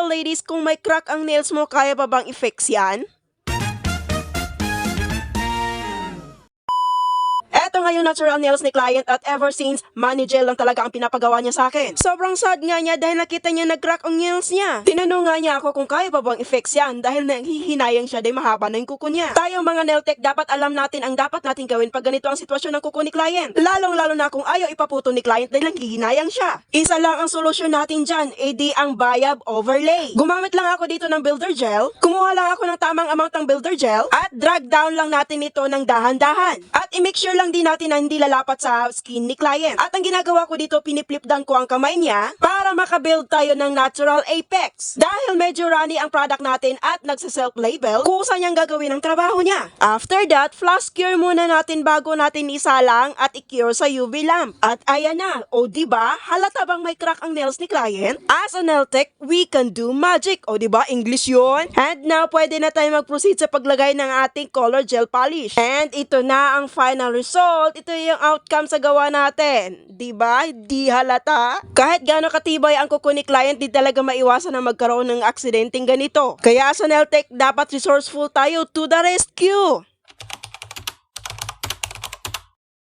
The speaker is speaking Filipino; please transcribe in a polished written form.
Well, ladies, kung may crack ang nails mo, kaya pa bang i-fix yan? Eto nga yung natural nails ni client at ever since, money gel lang talaga ang pinapagawa niya sa akin. Sobrang sad nga niya dahil nakita niya nag-crack ang nails niya. Tinanong nga niya ako kung kaya pa bang i-fix yan dahil nanghihinayang siya dahil mahaba na yung kuko niya. Tayong mga nail tech, dapat alam natin ang dapat natin gawin pag ganito ang sitwasyon ng kuko ni client. Lalong-lalo na kung ayaw ipaputo ni client dahil nanghihinayang siya. Isa lang ang solusyon natin dyan, edi ang bayab overlay. Gumamit lang ako dito ng builder gel, kumuha lang ako ng tamang amount ng builder gel, at drag down lang natin ito ng dahan-dahan. At i-make sure lang din natin na hindi lalapat sa skin ni client. At ang ginagawa ko dito, piniflip down ko ang kamay niya para makabuild tayo ng natural apex. Dahil medyo runny ang product natin at nagsa-self-label, kusa niyang gagawin ang trabaho niya. After that, flash cure muna natin bago natin isalang at i-cure sa UV lamp. At ayan na, o diba, halata bang may crack ang nails ni client? As a nail tech, we can do magic. O diba, English yun? And now, pwede na tayo mag-proceed sa paglagay ng ating color gel polish. And ito na ang final result. Ito yung outcome sa gawa natin. Diba? Di halata. Kahit gaano katibay ang kuko ni client, di talaga maiwasan na magkaroon ng aksidenteng ganito. Kaya sa nail tech, dapat resourceful tayo to the rescue.